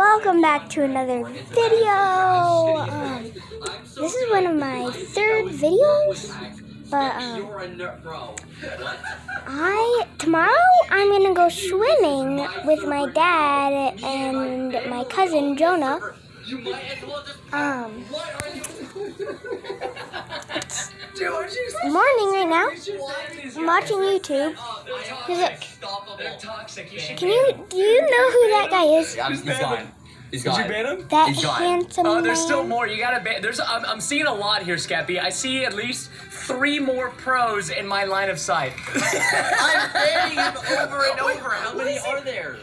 welcome back to another video. This is one of my third videos, but tomorrow I'm gonna go swimming with my dad and my cousin Jonah. It's morning right now. I'm watching YouTube. Look. Do you know who that guy is? He's gone. Did you ban him? That handsome man. There's still more. You gotta ban. I'm seeing a lot here, Scappy. I see at least 3 more pros in my line of sight. I'm banning him over and over. How many are there?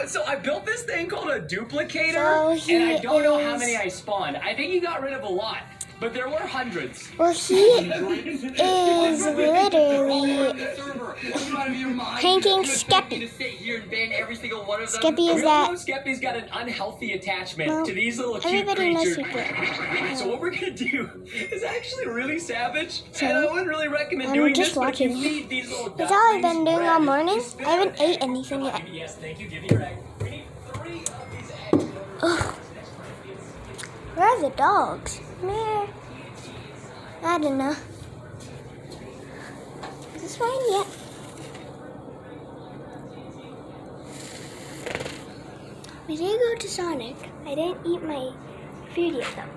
So I built this thing called a duplicator, and I don't know how many I spawned. I think he got rid of a lot. But there were hundreds. Well, he is literally pranking Skeppy. Skeppy is that. Skeppy's got an unhealthy attachment to these little cute creatures. So what we're gonna do is actually really savage, and I wouldn't really recommend doing this. But you feed these little ducks. That's all I've been doing all morning. I haven't ate anything yet. Yes, thank you. Give me your egg. We need 3 of these eggs. Ugh. Where are the dogs? Where? I don't know. Is this fine yet? We did go to Sonic. I didn't eat my food yet though.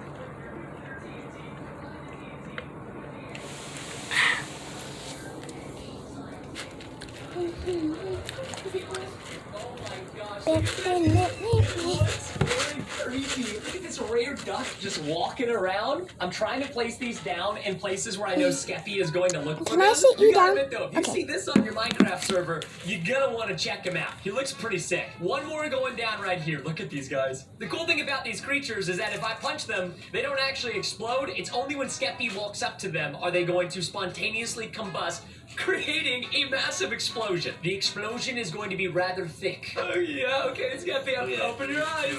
Look at this rare duck just walking around. I'm trying to place these down in places where I know Skeppy is going to look for them. Can I sit you down? If you see this on your Minecraft server, you're gonna want to check him out. He looks pretty sick. One more going down right here. Look at these guys. The cool thing about these creatures is that if I punch them, they don't actually explode. It's only when Skeppy walks up to them are they going to spontaneously combust, creating a massive explosion. The explosion is going to be rather thick. Oh yeah, okay, Skeppy, open your eyes.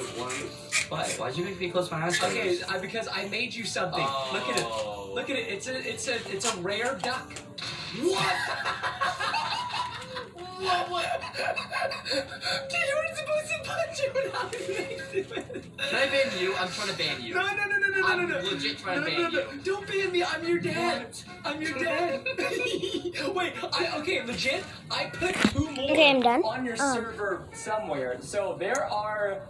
Why'd you make me close my eyes? Okay, because I made you something. Oh. Look at it. Look at it. It's a rare duck. What? What? Dude, you weren't supposed to punch him. How did you make it? Can I ban you? I'm trying to ban you. No. I'm legit trying to ban you. Don't ban me. I'm your dad. I'm your dad. Wait. Okay, legit. I put 2 more I'm done. on your server somewhere. So there are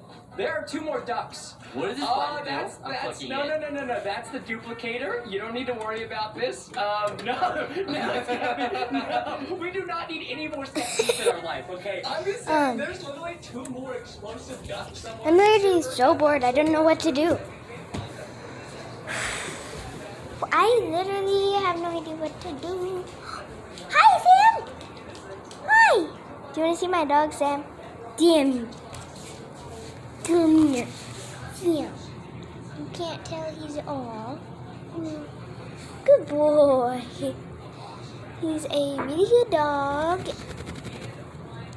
2 more ducks. What is this button do? I'm clicking no. it. That's the duplicator. You don't need to worry about this. No. We do not need any more Scappies in our life, okay? I'm just saying, there's literally 2 more explosive ducks somewhere. I'm literally so bored. I don't know what to do. I literally have no idea what to do. Hi, Sam. Hi. Do you want to see my dog, Sam? Damn you. Come here. Yeah. You can't tell he's all. Good boy. He's a really good dog.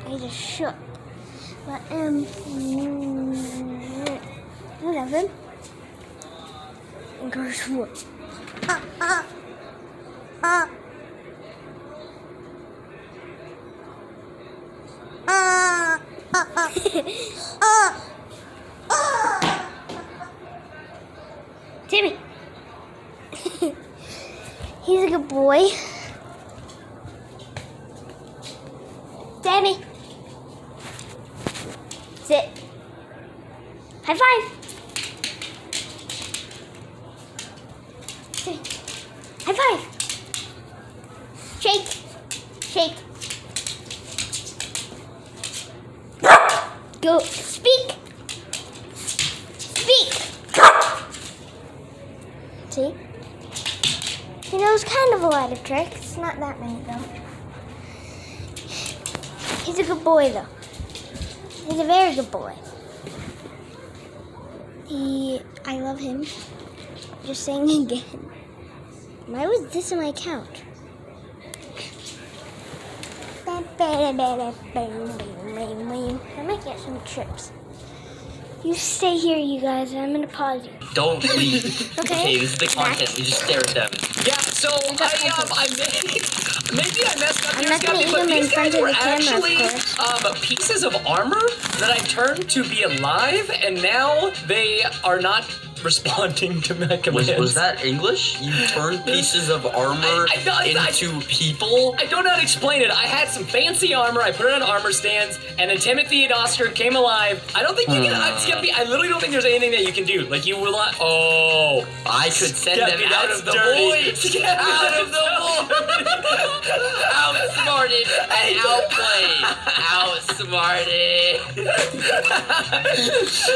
I just shook. But I love him. And guess what? Timmy. He's a good boy. Timmy. Sit. High five. Timmy. High five. Shake. Shake. Go. Speak. Speak. See? He knows kind of a lot of tricks. Not that many, though. He's a good boy, though. He's a very good boy. I love him. Just saying again. Why was this in my account? I might get some chips. You stay here, you guys. I'm gonna pause you. Don't leave. Okay. This is the content. You just stare at them. Yeah, so maybe I messed I'm here, not gonna Scotty, eat but them in these front guys of were the camera, of actually course. pieces of armor that I turned to be alive, and now they are not responding to my commands. Was that English? You turned pieces of armor into people? I don't know how to explain it. I had some fancy armor. I put it on armor stands, and then Timothy and Oscar came alive. I don't think you can. I literally don't think there's anything that you can do. Like you will not. Oh, I could send Skeppy, them out that's of the dirty. void. Skeppy, Out that's of the void. Outsmarted and outplayed. Outsmarted.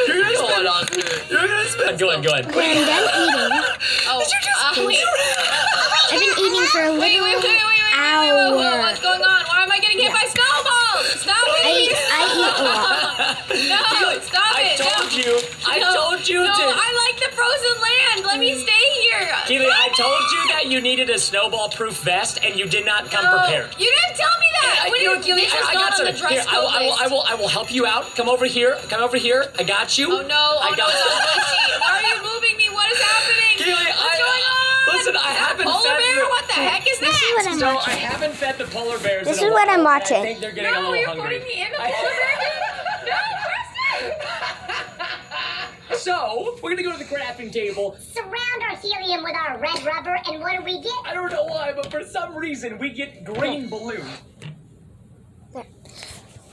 You're gonna Go on, spend. Oscar. You're gonna spend. Go on. Okay, I'm done eating. Oh, wait. I've been eating for a little hour. What's going on? Why am I getting hit by snowballs? Stop it! I eat a lot. No, stop I it! told no. you. I No, told you no, to. I like the frozen land. Let me stay here. Keely, I told you that you needed a snowball-proof vest, and you did not come No, prepared. You didn't tell me that. When Keely, this was I not got on the something. Here, dress code list. I will help you out. Come over here. I got you. Oh no! I got Why are you moving me? What is happening? Keely, What's going on? Listen, I haven't Polar fed bear? the- What the heck is This is that? what I'm So I watching. haven't fed the polar bears. This in a is what while, I'm and watching. I think they're getting a No, little you're hungry. putting me in the polar bear. No, Preston. So we're gonna go to the crafting table. Surround our helium with our red rubber, and what do we get? I don't know why, but for some reason we get green balloons. There.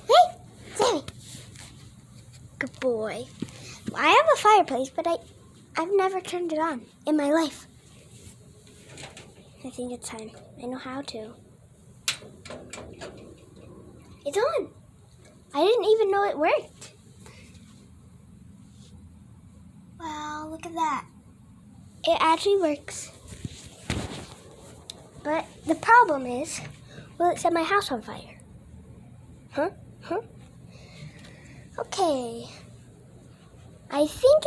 Hey, Sammy. Good boy. I have a fireplace, but I've never turned it on in my life. I think it's time. I know how to. It's on. I didn't even know it worked. Wow, look at that. It actually works. But the problem is, will it set my house on fire? Huh? Okay. I think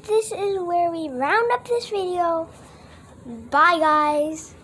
this is where we round up this video. Bye, guys.